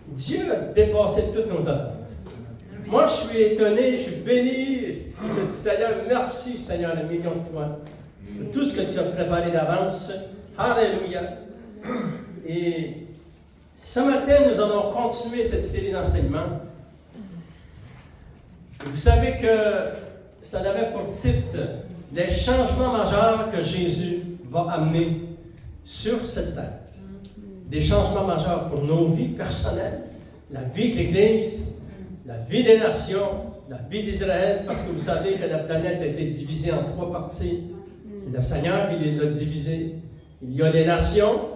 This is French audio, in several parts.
Dieu a dépassé toutes nos attentes. Moi, je suis étonné, je suis béni. Je dis, Seigneur, merci, Seigneur, un million de fois pour tout ce que tu as préparé d'avance. Alléluia. Et ce matin, nous allons continuer cette série d'enseignements. Vous savez que ça avait pour titre les changements majeurs que Jésus va amener sur cette terre. Des changements majeurs pour nos vies personnelles, la vie de l'Église, la vie des nations, la vie d'Israël, parce que vous savez que la planète a été divisée en 3 parties. C'est le Seigneur qui l'a divisée. Il y a les nations,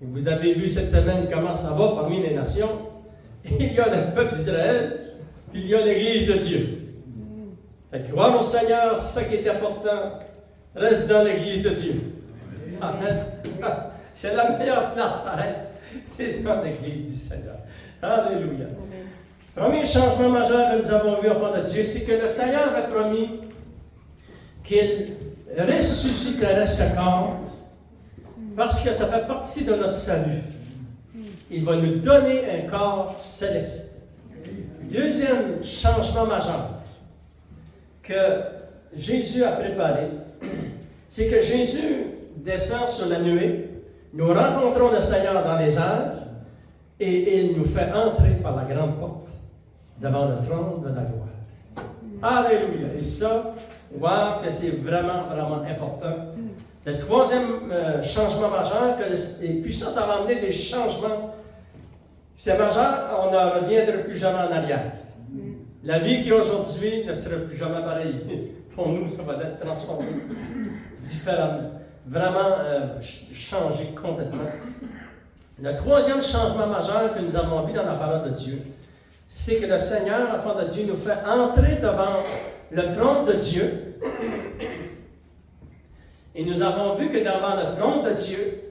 et vous avez vu cette semaine comment ça va parmi les nations. Et il y a le peuple d'Israël, puis il y a l'Église de Dieu. Fait que croire au Seigneur, c'est ça qui est important. Reste dans l'Église de Dieu. Amen. C'est la meilleure place à être. C'est dans l'Église du Seigneur. Alléluia. Premier changement majeur que nous avons vu au fond de Dieu, c'est que le Seigneur avait promis qu'il ressusciterait ce corps parce que ça fait partie de notre salut. Il va nous donner un corps céleste. Deuxième changement majeur que Jésus a préparé, c'est que Jésus descend sur la nuée, nous rencontrons le Seigneur dans les airs et il nous fait entrer par la grande porte devant le trône de la gloire. Alléluia! Et ça, wow, que c'est vraiment, vraiment important. Le troisième changement majeur, et puis ça va amener des changements. C'est majeur, on ne reviendra plus jamais en arrière. La vie qu'il y a aujourd'hui ne sera plus jamais pareille. Pour nous, ça va être transformé différemment. Vraiment changer complètement. Le troisième changement majeur que nous avons vu dans la parole de Dieu, c'est que le Seigneur, enfant de Dieu, nous fait entrer devant le trône de Dieu. Et nous avons vu que devant le trône de Dieu,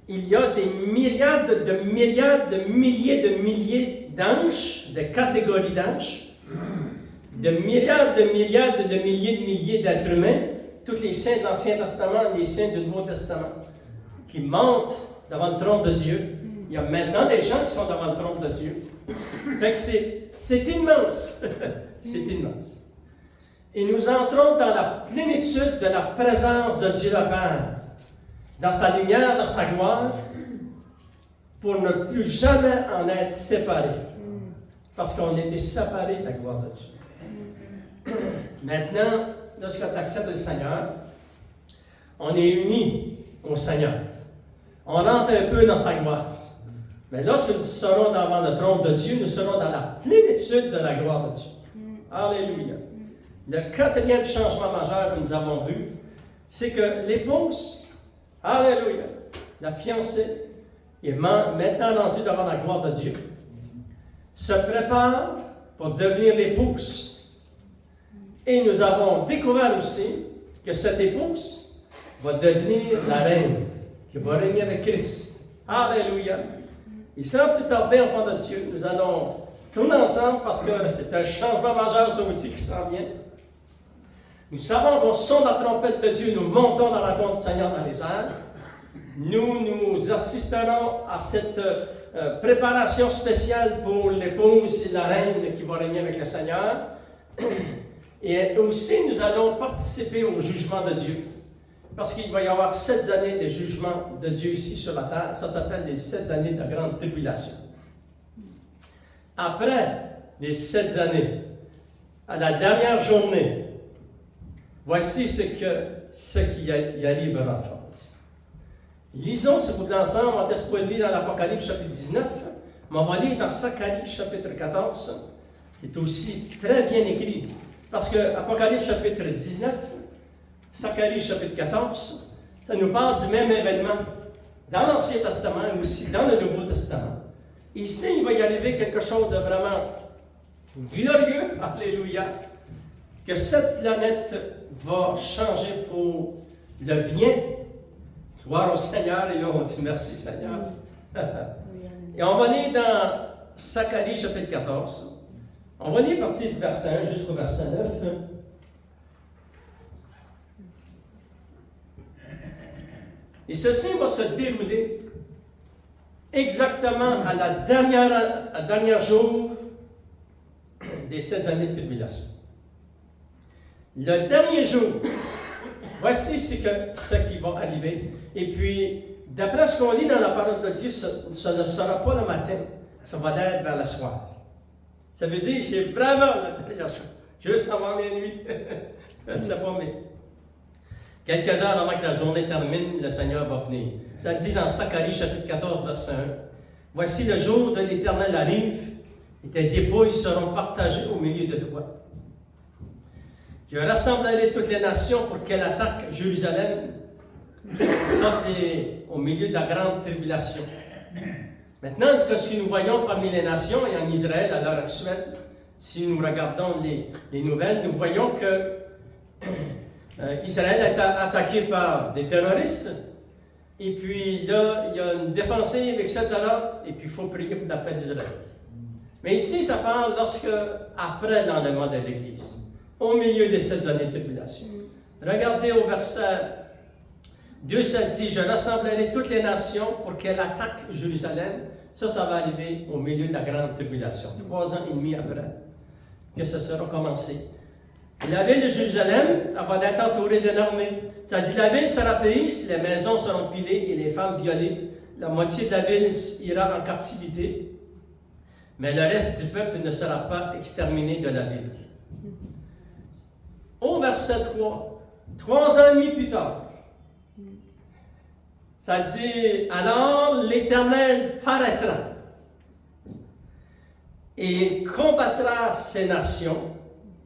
il y a des milliards de milliers d'anges, de catégories d'anges, de milliards de milliers d'êtres humains, tous les saints de l'Ancien Testament, les saints du Nouveau Testament, qui montent devant le trône de Dieu. Il y a maintenant des gens qui sont devant le trône de Dieu. Fait que c'est immense. C'est immense. Et nous entrons dans la plénitude de la présence de Dieu le Père, dans sa lumière, dans sa gloire, pour ne plus jamais en être séparés. Parce qu'on était séparés de la gloire de Dieu. Maintenant, lorsque tu acceptes le Seigneur, on est unis au Seigneur. On rentre un peu dans sa gloire. Mais lorsque nous serons devant le trône de Dieu, nous serons dans la plénitude de la gloire de Dieu. Alléluia. Le quatrième changement majeur que nous avons vu, c'est que l'épouse, alléluia, la fiancée, est maintenant rendue devant la gloire de Dieu, se prépare pour devenir l'épouse. Et nous avons découvert aussi que cette épouse va devenir la reine, qui va régner avec Christ. Alléluia. Et sans plus tarder, enfants de Dieu, nous allons tourner ensemble parce que c'est un changement majeur, ça aussi, qui s'en vient. Nous savons qu'au son de la trompette de Dieu, nous montons dans la rencontre du Seigneur dans les airs. Nous assisterons à cette préparation spéciale pour l'épouse et la reine qui va régner avec le Seigneur. Et aussi, nous allons participer au jugement de Dieu. Parce qu'il va y avoir 7 années de jugement de Dieu ici sur la terre. Ça s'appelle les 7 années de la grande tribulation. Après les 7 années, à la dernière journée, voici ce qui arrivera, frère. Lisons ce bout d'ensemble, on va se lire dans l'Apocalypse chapitre 19, mais on va lire dans Zacharie chapitre 14. C'est aussi très bien écrit. Parce que Apocalypse chapitre 19, Zacharie chapitre 14, ça nous parle du même événement dans l'Ancien Testament et aussi dans le Nouveau Testament. Ici, il va y arriver quelque chose de vraiment glorieux, alléluia, que cette planète va changer pour le bien. Gloire au Seigneur, et là on dit merci Seigneur. Et on va lire dans Zacharie chapitre 14. On va lire partir du verset 1 jusqu'au verset 9. Et ceci va se dérouler exactement à la dernière jour des 7 années de tribulation. Le dernier jour, voici ce qui va arriver. Et puis, d'après ce qu'on lit dans la parole de Dieu, ce ne sera pas le matin, ça va être vers le soir. Ça veut dire que c'est vraiment la dernière chose, juste avant minuit. Je ne sais pas, mais quelques heures avant que la journée termine, le Seigneur va venir. Ça dit dans Zacharie chapitre 14, verset 1. « Voici le jour de l'Éternel arrive, et tes dépouilles seront partagées au milieu de toi. Je rassemblerai toutes les nations pour qu'elles attaquent Jérusalem. » Ça, c'est au milieu de la grande tribulation. Maintenant, ce que nous voyons parmi les nations et en Israël à l'heure actuelle, si nous regardons les nouvelles, nous voyons que Israël est attaqué par des terroristes, et puis là, il y a une défensive, etc., et puis il faut prier pour la paix d'Israël. Mais ici, ça parle après l'enlèvement de l'Église, au milieu de cette année de tribulation. Regardez au verset 2, ça dit « Je rassemblerai toutes les nations pour qu'elles attaquent Jérusalem. » Ça va arriver au milieu de la grande tribulation, 3 ans et demi après que ça sera commencé. La ville de Jérusalem va être entourée d'une armée. Ça dit, la ville sera prise, les maisons seront pilées et les femmes violées. La moitié de la ville ira en captivité, mais le reste du peuple ne sera pas exterminé de la ville. Au verset 3, 3 ans et demi plus tard, ça dit, alors l'Éternel paraîtra et combattra ces nations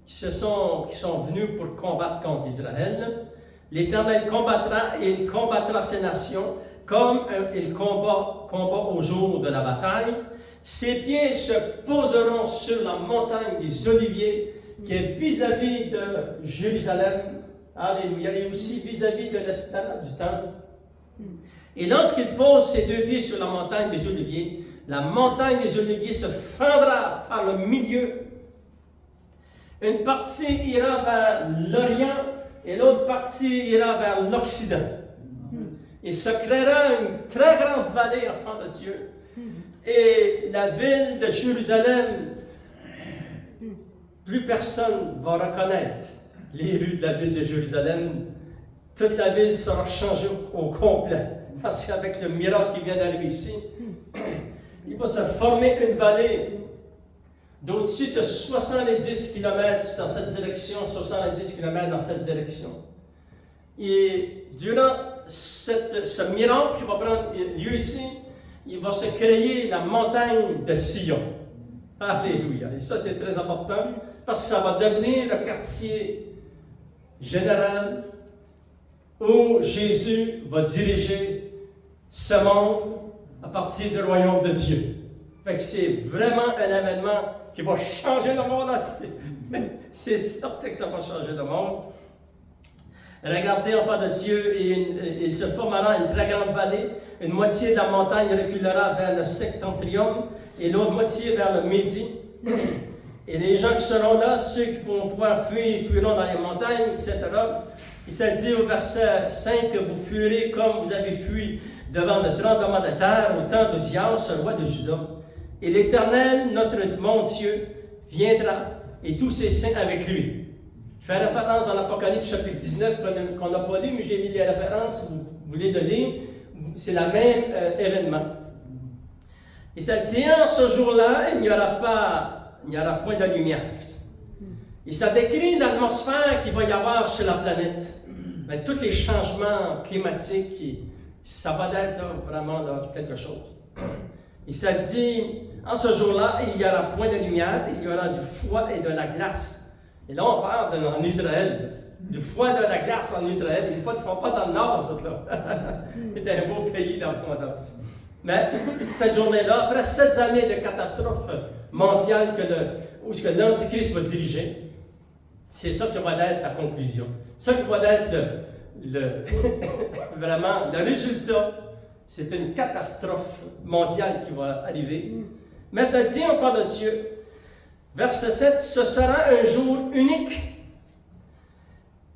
qui sont venus pour combattre contre Israël. L'Éternel combattra et il combattra ces nations comme il combat au jour de la bataille. Ses pieds se poseront sur la montagne des Oliviers qui est vis-à-vis de Jérusalem. Alléluia. Et aussi vis-à-vis de l'esplanade du temple. Et lorsqu'il pose ses 2 pieds sur la montagne des Oliviers, la montagne des Oliviers se fendra par le milieu. Une partie ira vers l'Orient et l'autre partie ira vers l'Occident. Il se créera une très grande vallée, enfant de Dieu. Et la ville de Jérusalem, plus personne va reconnaître les rues de la ville de Jérusalem. Toute la ville sera changée au complet. Parce qu'avec le miracle qui vient d'arriver ici, il va se former une vallée d'au-dessus de 70 km dans cette direction, 70 km dans cette direction. Et durant ce miracle qui va prendre lieu ici, il va se créer la montagne de Sion. Alléluia. Et ça, c'est très important parce que ça va devenir le quartier général où Jésus va diriger ce monde à partir du royaume de Dieu. Fait que c'est vraiment un événement qui va changer le monde entier. C'est certain que ça va changer le monde. Regardez, enfants de Dieu, et il se formera une très grande vallée. Une moitié de la montagne reculera vers le septentrion et l'autre moitié vers le midi. Et les gens qui seront là, ceux qui pourront pouvoir fuir, fuiront dans les montagnes, etc. Il s'est dit au verset 5 que vous fuirez comme vous avez fui devant le tremblement de terre au temps d'Ozias, roi de Juda. Et l'Éternel, mon Dieu, viendra et tous ses saints avec lui. Je fais référence dans l'Apocalypse chapitre 19 qu'on n'a pas lu, mais j'ai mis les références, vous voulez le lire. C'est le même événement. Et ça dit, en ce jour-là, il n'y aura point de lumière. Et ça décrit l'atmosphère qu'il va y avoir sur la planète. Mais tous les changements climatiques, ça va être là, vraiment là, quelque chose. Et ça dit, en ce jour-là, il n'y aura point de lumière, il y aura du froid et de la glace. Et là, on parle en Israël, du froid et de la glace en Israël. Ils ne sont pas dans le nord, ça, là. C'est un beau pays dans le Canada. Mais cette journée-là, après 7 années de catastrophe mondiale où l'Antichrist va diriger, c'est ça qui va être la conclusion. Ça qui va être vraiment le résultat. C'est une catastrophe mondiale qui va arriver. Mais ça dit, enfant de Dieu, verset 7, ce sera un jour unique,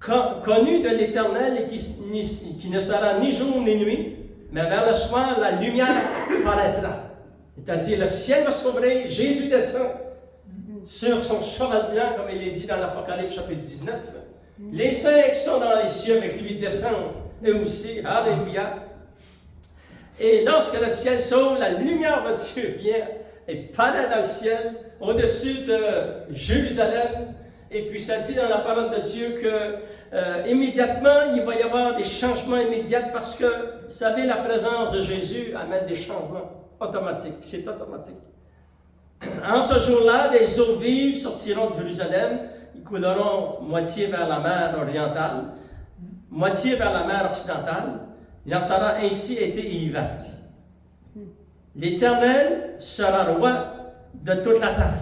connu de l'Éternel et qui ne sera ni jour ni nuit, mais vers le soir, la lumière paraîtra. C'est-à-dire, le ciel va s'ouvrir, Jésus descend sur son cheval blanc, comme il est dit dans l'Apocalypse chapitre 19. Les saints qui sont dans les cieux avec lui descendent, eux aussi. Alléluia. Et lorsque le ciel s'ouvre, la lumière de Dieu vient et paraît dans le ciel, au-dessus de Jérusalem. Et puis ça dit dans la parole de Dieu que immédiatement, il va y avoir des changements immédiats parce que, vous savez, la présence de Jésus amène des changements automatiques. C'est automatique. En ce jour-là, des eaux vives sortiront de Jérusalem. Ils couleront moitié vers la mer orientale, moitié vers la mer occidentale. Il en sera ainsi été et hiver. L'Éternel sera roi de toute la terre.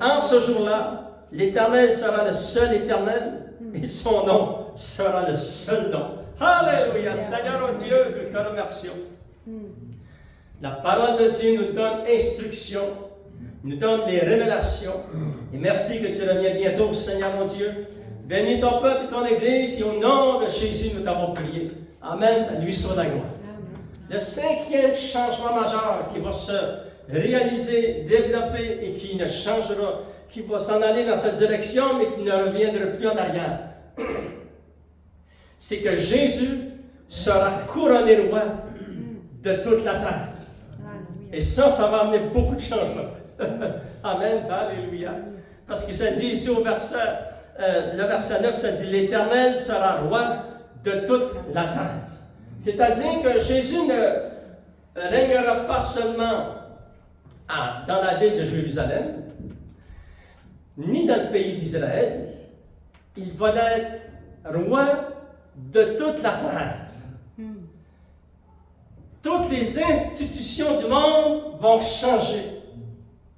En ce jour-là, l'Éternel sera le seul Éternel et son nom sera le seul nom. Alléluia! Seigneur oh Dieu, nous te remercions. La parole de Dieu nous donne instruction, nous donne des révélations. Et merci que tu reviens bientôt, Seigneur mon Dieu. Bénis ton peuple et ton Église, et au nom de Jésus, nous t'avons prié. Amen. À lui soit la gloire. Le cinquième changement majeur qui va se réaliser, développer et qui ne changera, qui va s'en aller dans cette direction, mais qui ne reviendra plus en arrière, c'est que Jésus sera couronné roi de toute la terre. Et ça va amener beaucoup de changements. Amen. Alléluia. Parce que ça dit ici au verset, le verset 9, ça dit « L'Éternel sera roi de toute la terre. » C'est-à-dire que Jésus ne régnera pas seulement dans la ville de Jérusalem, ni dans le pays d'Israël. Il va être roi de toute la terre. Toutes les institutions du monde vont changer.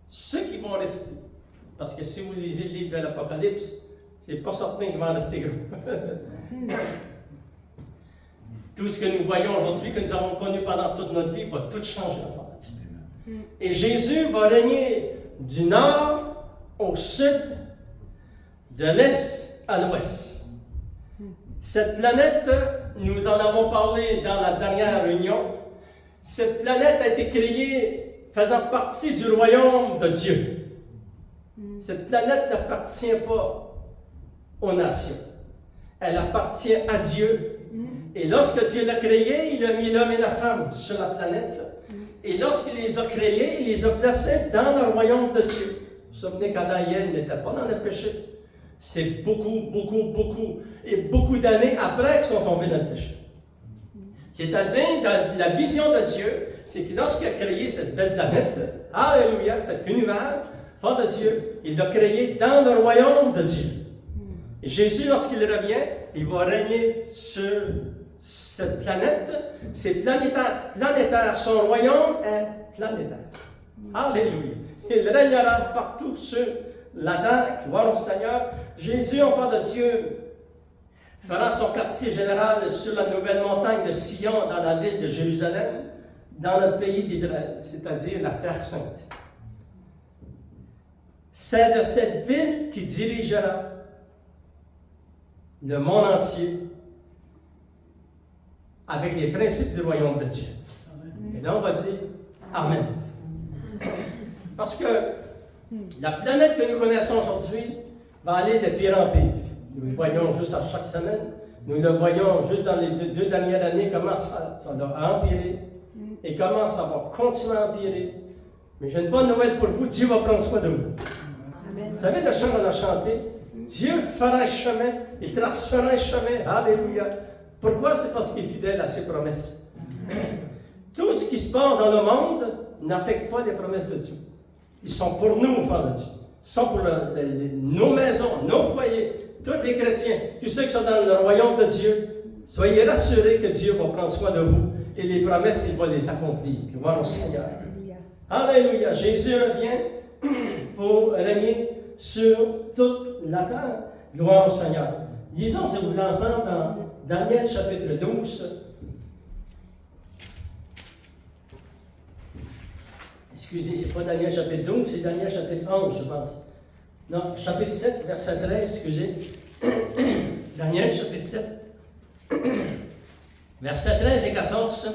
Ceux qui vont rester. Parce que si vous lisez le livre de l'Apocalypse, c'est pas certain qu'ils vont rester gros. Tout ce que nous voyons aujourd'hui, que nous avons connu pendant toute notre vie, va tout changer. Et Jésus va régner du nord au sud, de l'est à l'ouest. Cette planète, nous en avons parlé dans la dernière réunion, cette planète a été créée faisant partie du royaume de Dieu. Cette planète n'appartient pas aux nations. Elle appartient à Dieu. Et lorsque Dieu l'a créée, il a mis l'homme et la femme sur la planète. Et lorsqu'il les a créés, il les a placés dans le royaume de Dieu. Vous vous souvenez qu'Adam et Ève n'étaient pas dans le péché. C'est beaucoup d'années après qu'ils sont tombés dans le péché. C'est-à-dire, dans la vision de Dieu, c'est que lorsqu'il a créé cette belle planète, alléluia, cet univers, fort de Dieu, il l'a créé dans le royaume de Dieu. Et Jésus, lorsqu'il revient, il va régner sur cette planète. C'est planétaire. Son royaume est planétaire. Alléluia. Il régnera partout sur la terre. Gloire au Seigneur. Jésus, enfant de Dieu, fera son quartier général sur la nouvelle montagne de Sion, dans la ville de Jérusalem, dans le pays d'Israël, c'est-à-dire la Terre Sainte. C'est de cette ville qu'il dirigera le monde entier avec les principes du royaume de Dieu. Amen. Et là, on va dire Amen. Parce que la planète que nous connaissons aujourd'hui va aller de pire en pire. Nous le voyons juste à chaque semaine. Nous le voyons juste dans les deux dernières années, comment ça a empiré et comment ça va continuer à empirer. Mais j'ai une bonne nouvelle pour vous, Dieu va prendre soin de vous. Amen. Vous savez le chant qu'on a chanté? Dieu fera un chemin, il tracera un chemin. Alléluia. Pourquoi? C'est parce qu'il est fidèle à ses promesses. Tout ce qui se passe dans le monde n'affecte pas les promesses de Dieu. Ils sont pour nous, enfants de Dieu. Ils sont pour nos maisons, nos foyers, tous les chrétiens, tous ceux qui sont dans le royaume de Dieu. Soyez rassurés que Dieu va prendre soin de vous et les promesses, il va les accomplir. Gloire au Seigneur. Alléluia. Jésus revient pour régner sur toute la terre. Gloire au Seigneur. Lisons, si vous voulez, ensemble dans Daniel chapitre 12. Excusez, ce n'est pas Daniel chapitre 12, c'est Daniel chapitre 11, je pense. Non, chapitre 7, verset 13, excusez. Daniel chapitre 7. versets 13 et 14.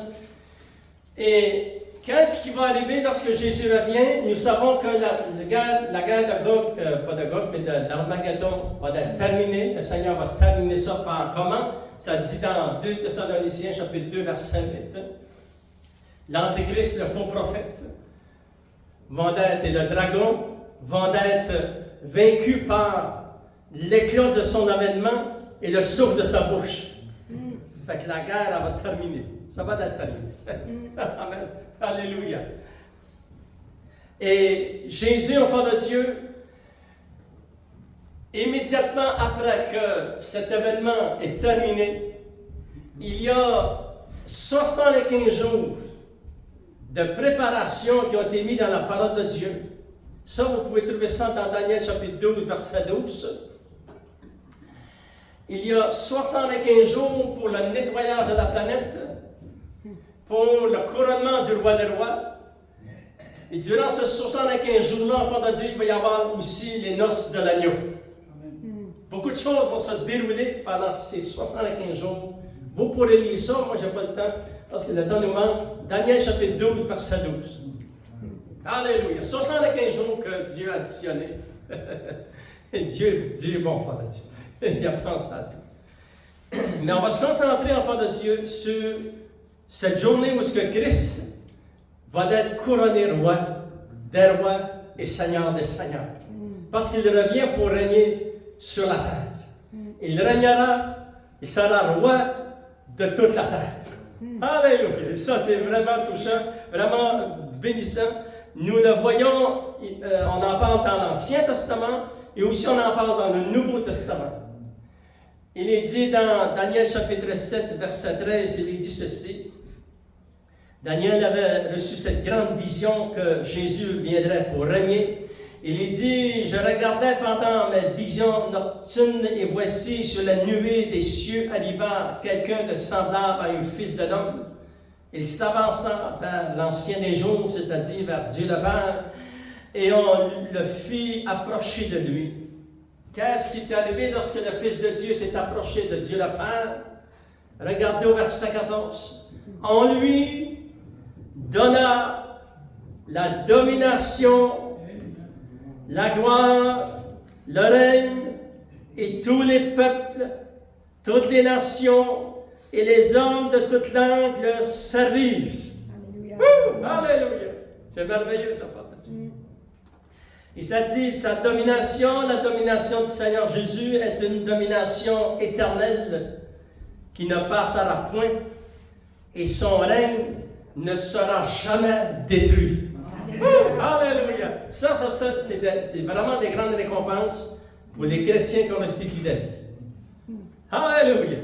Et qu'est-ce qui va arriver lorsque Jésus revient? Nous savons que la guerre de Gog, pas de Gog, mais d'Armageddon va être terminée. Le Seigneur va terminer ça par comment? Ça dit dans 2 Thessaloniciens, chapitre 2, verset 8. L'Antéchrist, le faux prophète, et le dragon vont être vaincus par l'éclat de son avènement et le souffle de sa bouche. Fait que la guerre, elle va terminer. Ça va être terminé. Amen. Alléluia. Et Jésus, enfant de Dieu, immédiatement après que cet événement est terminé, il y a 75 jours de préparation qui ont été mis dans la parole de Dieu. Ça, vous pouvez trouver ça dans Daniel chapitre 12, verset 12. Il y a 75 jours pour le nettoyage de la planète, pour le couronnement du roi des rois. Et durant ces 75 jours-là, enfant de Dieu, il va y avoir aussi les noces de l'agneau. Beaucoup de choses vont se dérouler pendant ces 75 jours. Vous pourrez lire ça, moi je n'ai pas le temps, parce que le temps nous manque. Daniel chapitre 12, verset 12. Alléluia. 75 jours que Dieu a additionné. Dieu est bon, enfant de Dieu. Il a pensé à tout. Mais on va se concentrer, enfant de Dieu, sur cette journée où ce que Christ va être couronné roi des rois et seigneur des seigneurs. Parce qu'il revient pour régner sur la terre. Il régnera, il sera roi de toute la terre. Alléluia! Ça, c'est vraiment touchant, vraiment bénissant. Nous le voyons, on en parle dans l'Ancien Testament et aussi on en parle dans le Nouveau Testament. Il est dit dans Daniel chapitre 7, verset 13, il est dit ceci. Daniel avait reçu cette grande vision que Jésus viendrait pour régner. Il est dit, je regardais pendant mes visions nocturnes et voici sur la nuée des cieux arriva quelqu'un de semblable à un fils de l'homme. Il s'avança vers l'ancien des jours, c'est-à-dire vers Dieu le Père, et on le fit approcher de lui. Qu'est-ce qui est arrivé lorsque le Fils de Dieu s'est approché de Dieu le Père? Regardez au verset 14. On lui donna la domination, la gloire, le règne, et tous les peuples, toutes les nations, et les hommes de toute langue le servirent. Alléluia. Alléluia. C'est merveilleux, ça, Papa. Et ça dit, sa domination, la domination du Seigneur Jésus est une domination éternelle qui ne passera point, et son règne ne sera jamais détruit. Alléluia! Ça, c'est vraiment des grandes récompenses pour les chrétiens qui ont resté fidèles. Alléluia!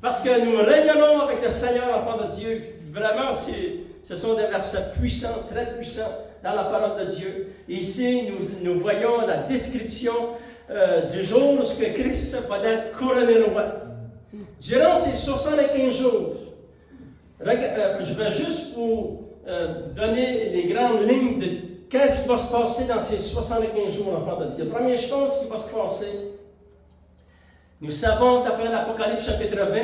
Parce que nous régnons avec le Seigneur, enfant de Dieu. Vraiment, ce sont des versets puissants, très puissants dans la parole de Dieu. Et ici, nous voyons la description du jour où Christ va être couronné roi. Durant ces 75 jours, je vais juste vous donner les grandes lignes de qu'est-ce qui va se passer dans ces 75 jours, enfant de Dieu. La première chose qui va se passer, nous savons, d'après l'Apocalypse chapitre 20,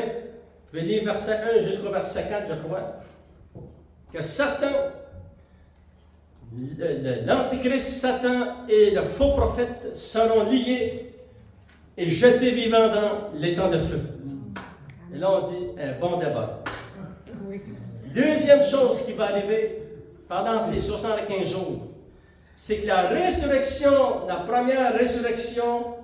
je vais lire verset 1 jusqu'au verset 4, je crois, que Satan, l'Antichrist, Satan et le faux prophète seront liés et jetés vivants dans l'étang de feu. Et là, on dit un bon débat. Deuxième chose qui va arriver pendant ces 75 jours, c'est que la résurrection, la première résurrection,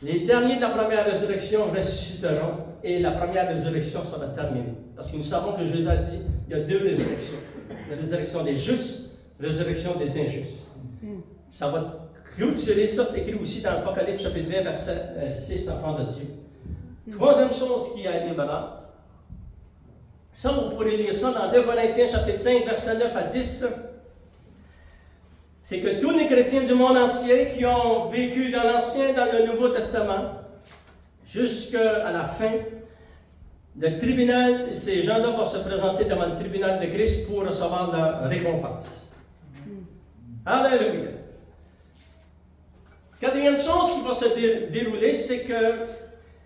les derniers de la première résurrection ressusciteront et la première résurrection sera terminée. Parce que nous savons que Jésus a dit, il y a deux résurrections. La résurrection des justes, la résurrection des injustes. Ça va clôturer, ça c'est écrit aussi dans l'Apocalypse chapitre 20, verset 6, enfant de Dieu. Troisième chose qui arrivera, ça vous pourrez lire ça dans 2 Corinthiens chapitre 5, verset 9 à 10. C'est que tous les chrétiens du monde entier qui ont vécu dans l'Ancien et dans le Nouveau Testament, jusqu'à la fin, le tribunal, ces gens-là vont se présenter devant le tribunal de Christ pour recevoir leur récompense. Alléluia. Quatrième chose qui va se dérouler, c'est que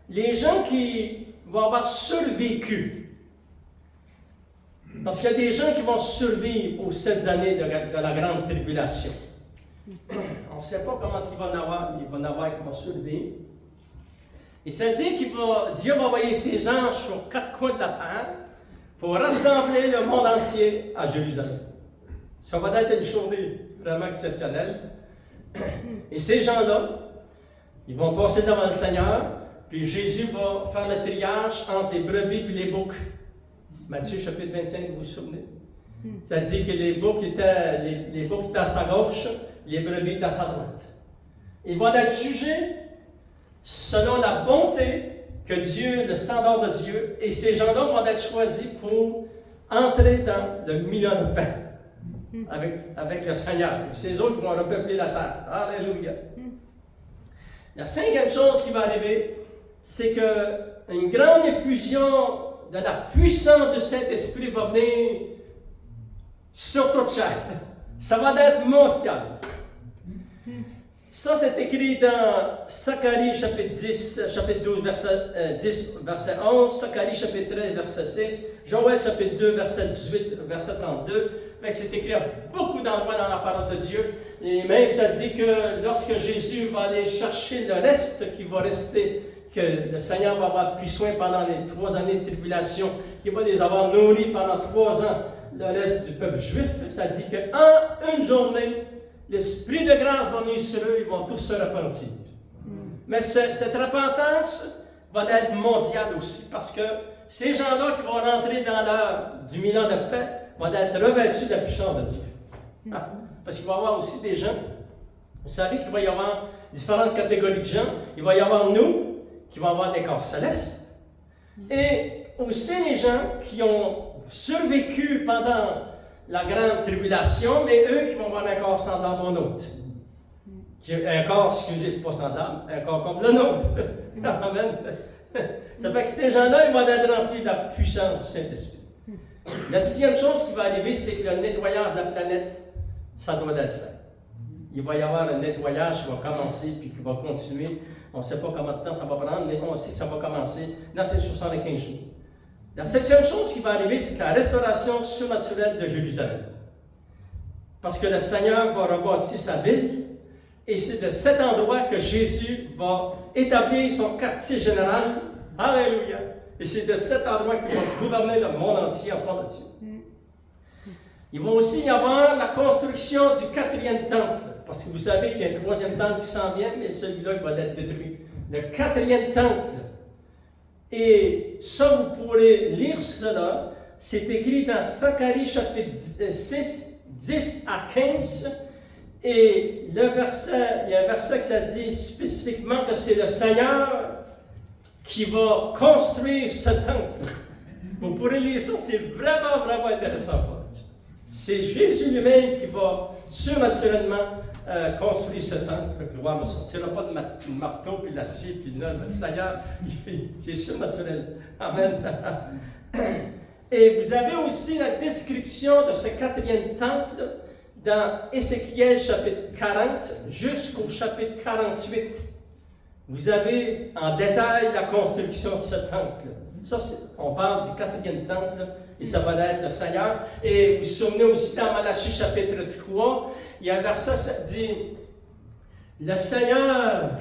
les gens qui vont avoir survécu Parce qu'il y a des gens qui vont survivre aux 7 années de la grande tribulation. On ne sait pas comment il va en avoir, il va en avoir qui vont survivre. Et ça dit que Dieu va envoyer ses anges sur 4 coins de la terre pour rassembler le monde entier à Jérusalem. Ça va être une journée vraiment exceptionnelle. Et ces gens-là, ils vont passer devant le Seigneur, puis Jésus va faire le triage entre les brebis et les boucs. Matthieu chapitre 25, vous vous souvenez? Ça dit que les boucs étaient à sa gauche, les brebis étaient à sa droite. Ils vont être jugés selon la bonté que Dieu, le standard de Dieu, et ces gens-là vont être choisis pour entrer dans le milieu de paix avec le Seigneur. Et ces autres vont repeupler la terre. Alléluia. La 5e chose qui va arriver, c'est qu'une grande effusion de la puissance du Saint-Esprit va venir sur toute chair. Ça va être mondial. Ça, c'est écrit dans Zacharie chapitre 12, verset 10, verset 11, Zacharie chapitre 13, verset 6, Joël chapitre 2, verset 18, verset 32. C'est écrit à beaucoup d'endroits dans la parole de Dieu. Et même, ça dit que lorsque Jésus va aller chercher le reste qui va rester, que le Seigneur va avoir pris soin pendant les 3 années de tribulation, qu'il va les avoir nourris pendant 3 ans, le reste du peuple juif, ça dit qu'en une journée, l'Esprit de grâce va venir sur eux, ils vont tous se repentir. Mais cette repentance va être mondiale aussi, parce que ces gens-là qui vont rentrer dans l'heure du milieu de paix vont être revêtus de la puissance de Dieu. Parce qu'il va y avoir aussi des gens, vous savez qu'il va y avoir différentes catégories de gens. Il va y avoir nous, qui vont avoir des corps célestes, et aussi les gens qui ont survécu pendant la grande tribulation, mais eux qui vont avoir un corps semblable au nôtre. Un corps, excusez, pas semblable, un corps comme le nôtre. Amen. Ça fait que ces gens-là, ils vont être remplis de la puissance du Saint-Esprit. La 6e chose qui va arriver, c'est que le nettoyage de la planète, ça doit être fait. Il va y avoir un nettoyage qui va commencer, puis qui va continuer. On ne sait pas combien de temps ça va prendre, mais on sait que ça va commencer dans ces 75 jours. La 7e chose qui va arriver, c'est la restauration surnaturelle de Jérusalem. Parce que le Seigneur va rebâtir sa ville, et c'est de cet endroit que Jésus va établir son quartier général. Alléluia! Et c'est de cet endroit qu'il va gouverner le monde entier en front de Dieu. Il va aussi y avoir la construction du 4e temple. Parce que vous savez qu'il y a un 3e temple qui s'en vient, mais celui-là va être détruit. Le 4e temple. Et ça, vous pourrez lire cela. C'est écrit dans Zacharie chapitre 6, 10 à 15. Et il y a un verset qui ça dit spécifiquement que c'est le Seigneur qui va construire ce temple. Vous pourrez lire ça, c'est vraiment, vraiment intéressant. C'est Jésus lui-même qui va surnaturellement construire ce temple. Le roi ne sortira pas de marteau, puis la scie, puis là, le Seigneur, c'est surnaturel. Amen. Et vous avez aussi la description de ce 4e temple dans Ézéchiel chapitre 40 jusqu'au chapitre 48. Vous avez en détail la construction de ce temple. Ça, on parle du 4e temple, et ça va être le Seigneur. Et vous vous souvenez aussi dans Malachie chapitre 3, il y a un verset qui dit « Le Seigneur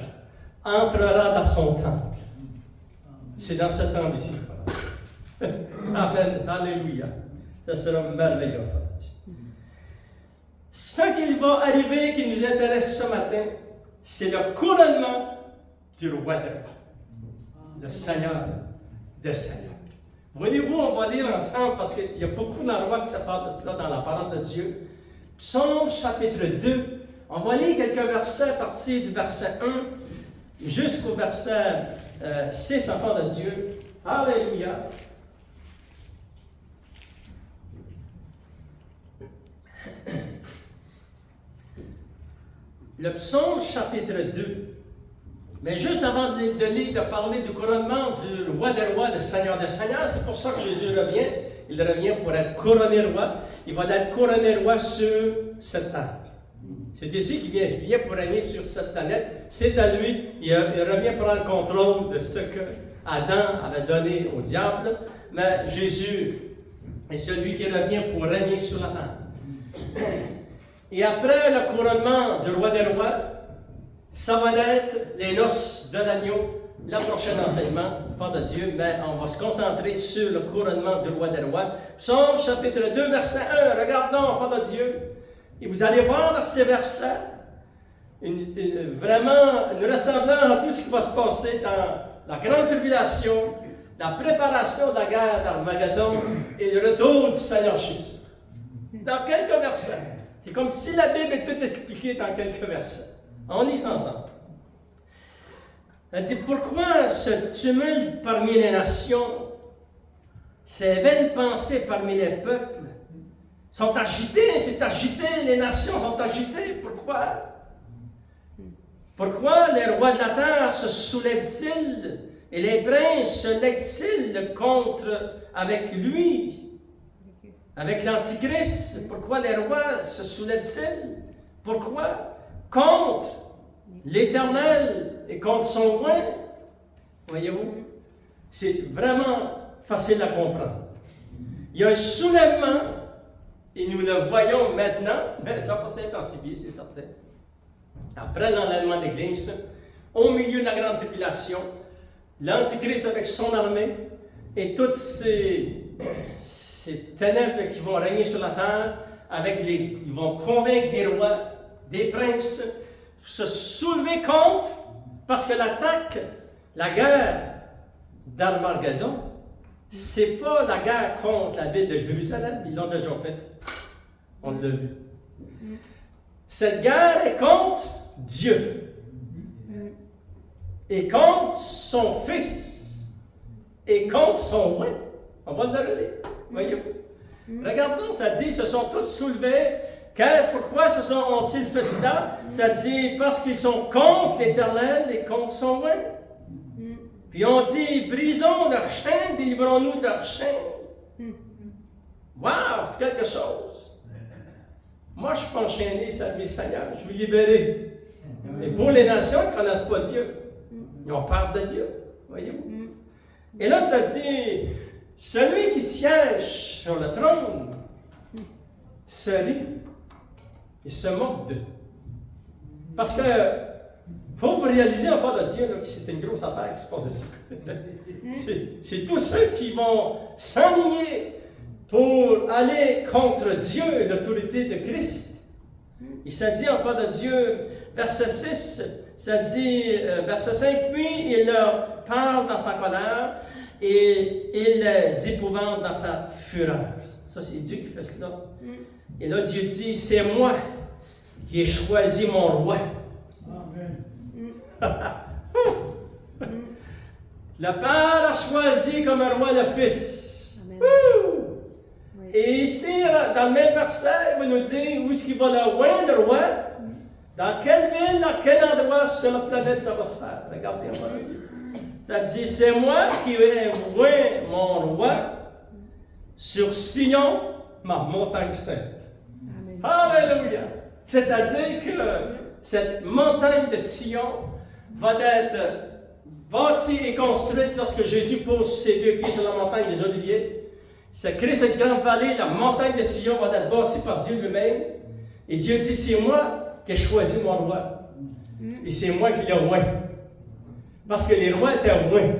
entrera dans son temple. » C'est dans ce temple ici. Amen. Alléluia. Ça sera merveilleux. Ce qui va arriver, qui nous intéresse ce matin, c'est le couronnement du roi des rois. Le Seigneur des Seigneurs. Voyez-vous, on va lire ensemble parce qu'il y a beaucoup d'endroits qui se parlent de cela dans la parole de Dieu. Psaume chapitre 2. On va lire quelques versets à partir du verset 1 jusqu'au verset 6, enfant de Dieu. Alléluia. Le psaume chapitre 2. Mais juste avant de parler du couronnement du roi des rois, du Seigneur des seigneurs, c'est pour ça que Jésus revient. Il revient pour être couronné roi. Il va être couronné roi sur cette terre. C'est ici qu'il vient. Il vient pour régner sur cette planète. C'est à lui. Il revient prendre le contrôle de ce que Adam avait donné au diable. Mais Jésus et celui qui revient pour régner sur la terre. Et après le couronnement du roi des rois, ça va être les noces de l'agneau. Le prochain enseignement, Fort de Dieu, mais on va se concentrer sur le couronnement du roi des rois. Psaume chapitre 2, verset 1. Regardons, Fort de Dieu. Et vous allez voir dans ces versets vraiment une ressemblance à tout ce qui va se passer dans la grande tribulation, la préparation de la guerre d'Armageddon et le retour du Seigneur Jésus. Dans quelques versets. C'est comme si la Bible est toute expliquée dans quelques versets. On lit ça ensemble. Elle dit, pourquoi ce tumulte parmi les nations, ces vaines pensées parmi les peuples, sont agitées, c'est agité, les nations sont agitées. Pourquoi? Pourquoi les rois de la terre se soulèvent-ils et les princes se lèguent-ils contre avec lui, avec l'Antichrist? Pourquoi les rois se soulèvent-ils? Pourquoi? Contre l'Éternel et contre son roi. Voyez-vous? C'est vraiment facile à comprendre. Il y a un soulèvement, et nous le voyons maintenant, mais ça va s'intensifier, c'est certain. Après l'enlèvement de l'Église, au milieu de la grande tribulation, l'Antichrist avec son armée, et toutes ces ténèbres qui vont régner sur la terre, ils vont convaincre des rois, des princes, se soulever contre, parce que l'attaque, la guerre d'Armageddon, c'est pas la guerre contre la ville de Jérusalem, ils l'ont déjà faite. On l'a vu. Cette guerre est contre Dieu. Et contre son Fils. Et contre son roi. On va le relire. Voyez-vous. Regardons, ça dit, se sont tous soulevés. Pourquoi ont-ils fait cela? Ça dit, parce qu'ils sont contre l'Éternel et contre son roi. Puis on dit, brisons leurs chaînes, délivrons-nous de leurs chaînes. Wow, c'est quelque chose. Moi, je ne suis pas enchaîné, ça le Seigneur, je suis libéré. Et pour les nations qui ne connaissent pas Dieu, ils ont peur de Dieu. Voyez-vous? Et là, ça dit, celui qui siège sur le trône se rit et se moque d'eux. Parce que, faut vous réaliser, enfant de Dieu, là, que c'est une grosse affaire qui se passe ici. C'est tous ceux qui vont s'enligner pour aller contre Dieu et l'autorité de Christ. Et ça dit, enfant de Dieu, verset 6, ça dit, verset 5, puis il leur parle dans sa colère et il les épouvante dans sa fureur. Ça, c'est Dieu qui fait cela. Et là, Dieu dit, c'est moi qui ai choisi mon roi. Le Père a choisi comme un roi le Fils. Et ici, dans le même verset, il va nous dire où est-ce qu'il va le roi, le roi. Dans quelle ville, dans quel endroit sur la planète ça va se faire. Regardez, on va le dire. Ça dit, c'est moi qui ai roi mon roi sur Sion, ma montagne sainte. Alléluia! C'est-à-dire que cette montagne de Sion va être bâtie et construite lorsque Jésus pose ses deux pieds sur la montagne des Oliviers. Se crée cette grande vallée, la montagne de Sion va être bâtie par Dieu lui-même. Et Dieu dit, c'est moi qui ai choisi mon roi. Et c'est moi qui l'ai oint. Parce que les rois étaient oints.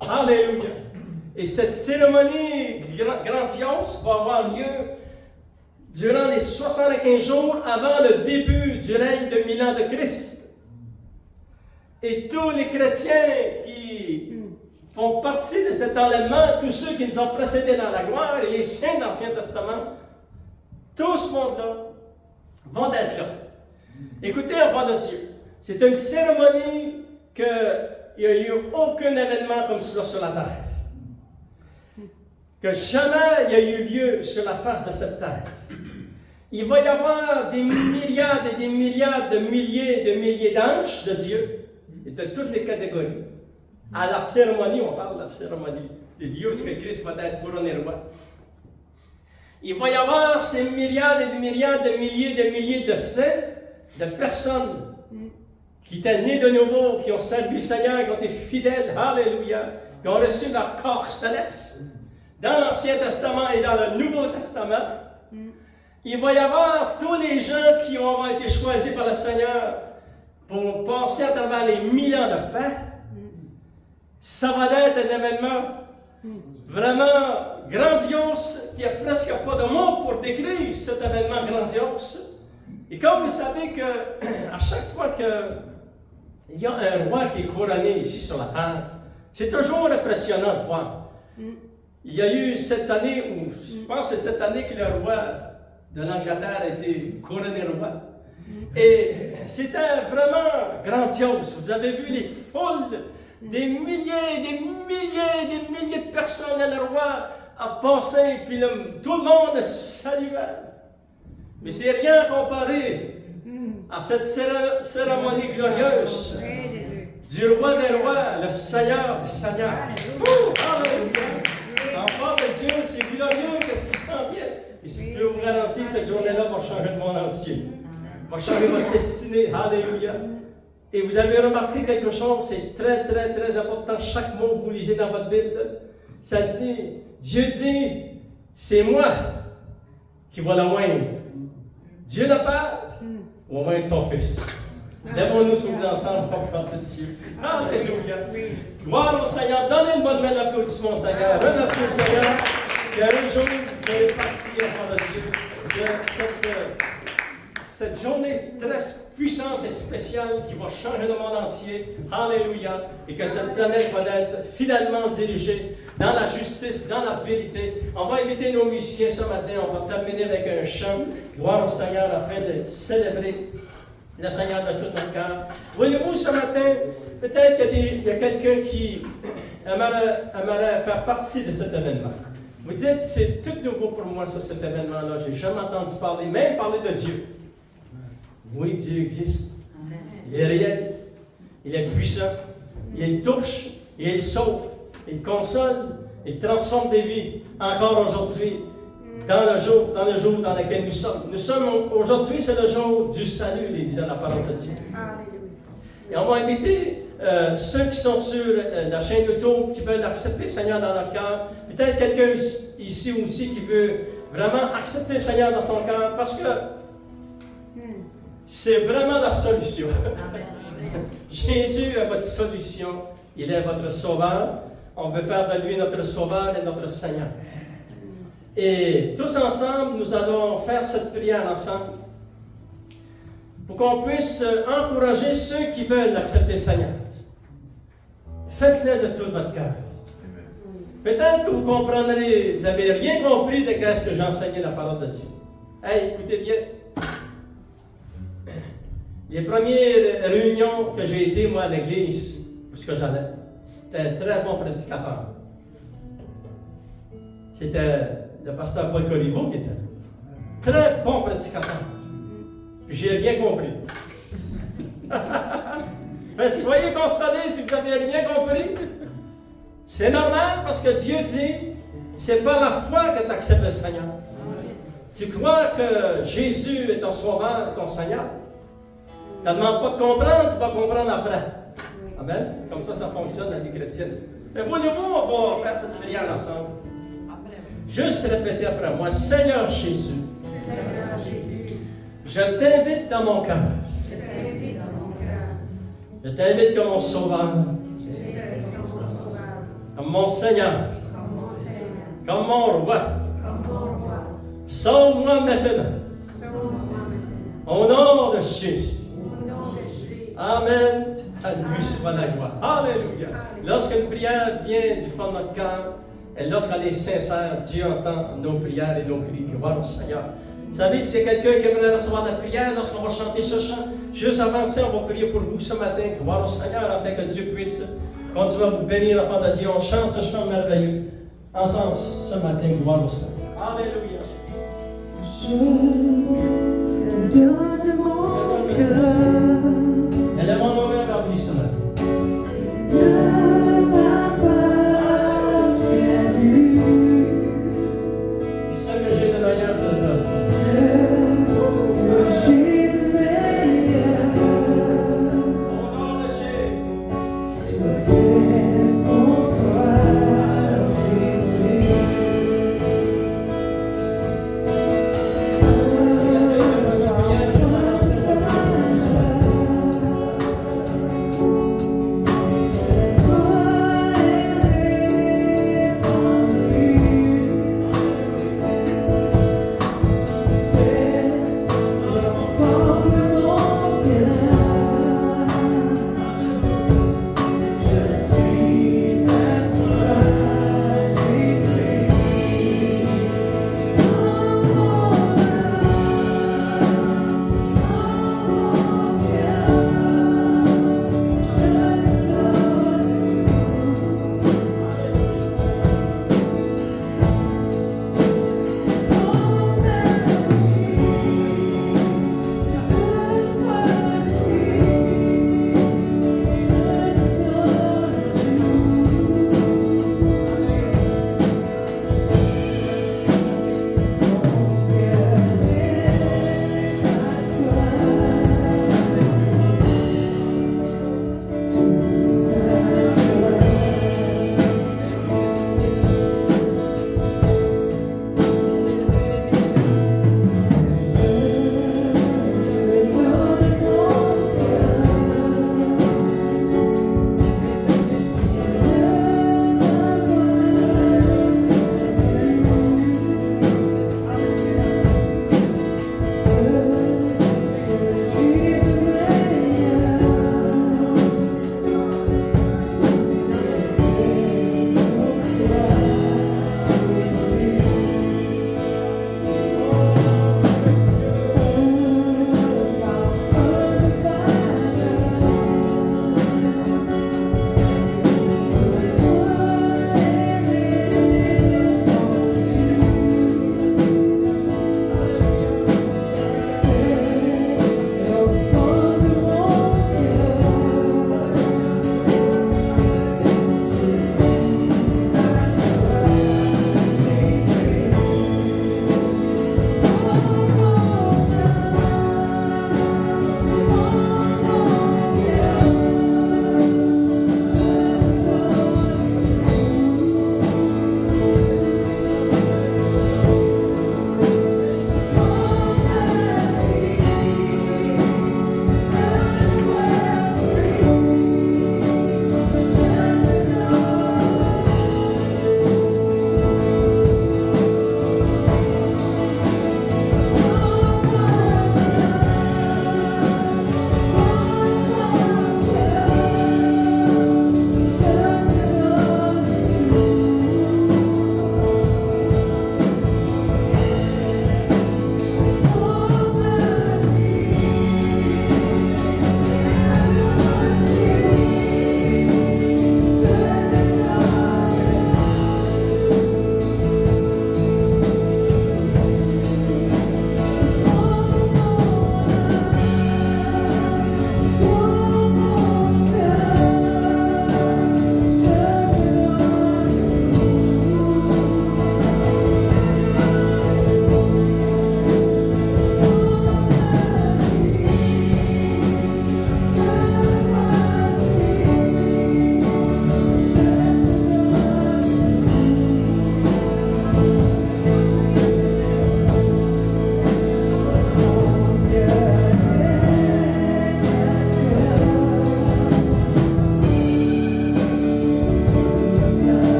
Alléluia! Et cette cérémonie grandiose va avoir lieu durant les 75 jours avant le début du règne de 1000 ans de Christ. Et tous les chrétiens qui font partie de cet enlèvement, tous ceux qui nous ont précédés dans la gloire, et les saints de l'Ancien Testament, tout ce monde-là vont être là. Écoutez, enfants de Dieu, c'est une cérémonie qu'il n'y a eu aucun événement comme cela sur la terre. Que jamais il y a eu lieu sur la face de cette terre. Il va y avoir des milliards et des milliards de milliers d'anges de Dieu, et de toutes les catégories. À la cérémonie, on parle de la cérémonie des lieux où Christ va être couronné roi. Il va y avoir ces milliards et des milliards de milliers de saints, de personnes qui étaient nés de nouveau, qui ont servi le Seigneur, qui ont été fidèles, alléluia, qui ont reçu leur corps céleste. dans l'Ancien Testament et dans le Nouveau Testament, il va y avoir tous les gens qui ont été choisis par le Seigneur pour passer à travers les 1000 ans de paix. Ça va être un événement vraiment grandiose. Il n'y a presque pas de mots pour décrire cet événement grandiose. Et comme vous savez que à chaque fois qu'il y a un roi qui est couronné ici sur la terre, c'est toujours impressionnant de voir. Il y a eu cette année, ou je pense que c'est cette année que le roi de l'Angleterre a été couronné roi. Et c'était vraiment grandiose. Vous avez vu les foules, des milliers, des milliers de personnes, et le roi a passé, puis tout le monde saluait. Mais c'est rien comparé à cette cérémonie glorieuse du roi des rois, le Seigneur des seigneurs. Alléluia! L'enfant de Dieu, c'est glorieux, qu'est-ce qui s'en vient? Et je peux vous garantir que cette journée-là va changer le monde entier. Va changer votre destinée. Alléluia! Et vous avez remarqué quelque chose, c'est très, très, très important. Chaque mot que vous lisez dans votre Bible, ça dit, Dieu dit, c'est moi qui va le oindre. Dieu le Père va oindre son Fils. Lèvons-nous sur nous ensemble pour faire de Dieu. Alléluia. Gloire au Seigneur. Donnez une bonne main d'applaudissement au Seigneur. Remerciez le Seigneur. Et un jour, vous allez partir par Dieu de cette journée très puissante et spéciale qui va changer le monde entier. Alléluia. Et que cette planète va être finalement dirigée dans la justice, dans la vérité. On va inviter nos musiciens ce matin. On va terminer avec un chant. Gloire au Seigneur afin de célébrer le Seigneur de tout notre cœur. Voyez-vous, ce matin, peut-être qu'il y a quelqu'un qui aimerait faire partie de cet événement. Vous dites, c'est tout nouveau pour moi, ça, cet événement-là. Je n'ai jamais entendu parler, même parler de Dieu. Oui, Dieu existe. Il est réel. Il est puissant. Il touche. Il sauve. Il console. Il transforme des vies. Encore aujourd'hui. Dans le jour dans lequel nous sommes. Aujourd'hui, c'est le jour du salut, il est dit dans la parole de Dieu. Et on va inviter ceux qui sont sur la chaîne YouTube, qui veulent accepter le Seigneur dans leur cœur. Peut-être quelqu'un ici aussi qui veut vraiment accepter le Seigneur dans son cœur, parce que c'est vraiment la solution. Jésus est votre solution. Il est votre sauveur. On veut faire de lui notre sauveur et notre Seigneur. Et tous ensemble, nous allons faire cette prière ensemble pour qu'on puisse encourager ceux qui veulent accepter le Seigneur. Faites-le de tout votre cœur. Peut-être que vous comprendrez, vous n'avez rien compris de ce que j'enseignais la parole de Dieu. Hey, écoutez bien. Les premières réunions que j'ai été, moi, à l'église, où ce que j'allais, j'étais un très bon prédicateur. C'était le pasteur Paul Coliveau qui était là. Très bon prédicateur. Puis j'ai rien compris. Mais soyez consolés si vous n'avez rien compris. C'est normal parce que Dieu dit, c'est par la foi que tu acceptes le Seigneur. Tu crois que Jésus est ton sauveur, ton Seigneur. Tu ne demandes pas de comprendre, tu vas comprendre après. Amen. Comme ça fonctionne la vie chrétienne. Mais voyez-vous, on va faire cette prière ensemble. Juste répétez après moi, Seigneur Jésus, je t'invite dans mon cœur. Je t'invite comme mon sauveur, comme mon Seigneur, comme mon roi. Sauve-moi maintenant. Au nom de Jésus. Amen. À lui soit la gloire. Alléluia. Lorsqu'une prière vient du fond de notre cœur, et lorsqu'elle est sincère, Dieu entend nos prières et nos cris. Gloire au Seigneur. Vous savez, si c'est quelqu'un qui aimerait recevoir la prière, lorsqu'on va chanter ce chant, juste avant ça, on va prier pour vous ce matin. Gloire au Seigneur, afin que Dieu puisse continuer à vous bénir, enfant de Dieu. On chante ce chant merveilleux. Ensemble ce matin, gloire au Seigneur. Alléluia. Je te donne mon cœur. Élèvons nos mains vers lui ce matin. Pour toi, Jésus.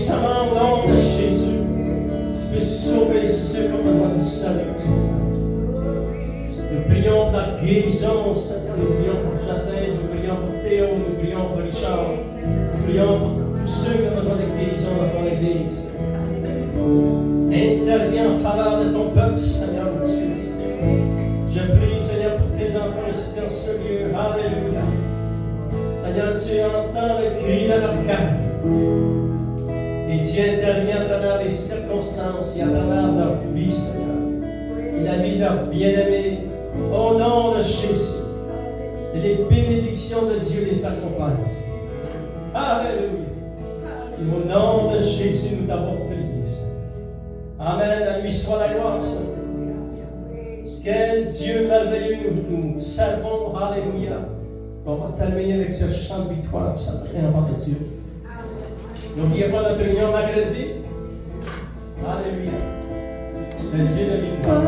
puissamment au nom de Jésus. Tu peux sauver ceux qui ont besoin du salut, Seigneur. Nous prions pour la guérison, Seigneur. Nous prions pour Jacinthe, nous prions pour Théo, nous prions pour Richard. Nous prions pour tous ceux qui ont besoin de guérison dans ton Église. Interviens en faveur de ton peuple, Seigneur Dieu. Je prie, Seigneur, pour tes enfants ici dans ce lieu. Alléluia. Seigneur, tu entends le cri de leur cœur. Et tu interviens à travers les circonstances et à travers leur vie, Seigneur. Et la vie de leurs bien-aimés. Au nom de Jésus. Et les bénédictions de Dieu les accompagnent. Alléluia. Et au nom de Jésus, nous t'avons prié, Seigneur. Amen. À lui soit la gloire, Seigneur. Quel Dieu merveilleux nous servons. Alléluia. On va terminer avec ce chant de victoire. Ça va rien avant de Dieu. N'oubliez pas notre réunion mercredi. Alléluia. Le Dieu de victoire.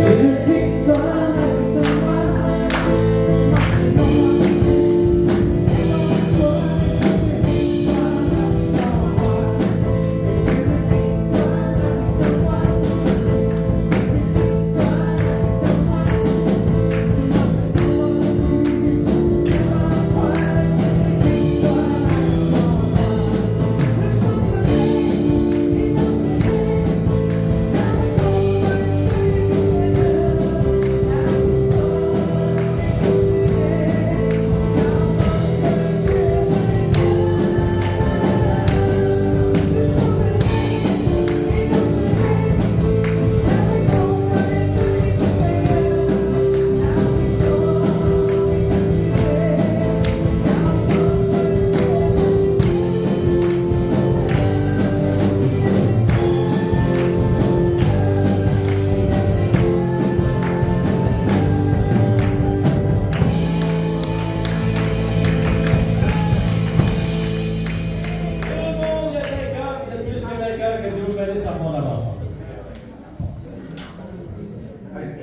Dieu de victoire. Que Dieu vous bénisse abondamment.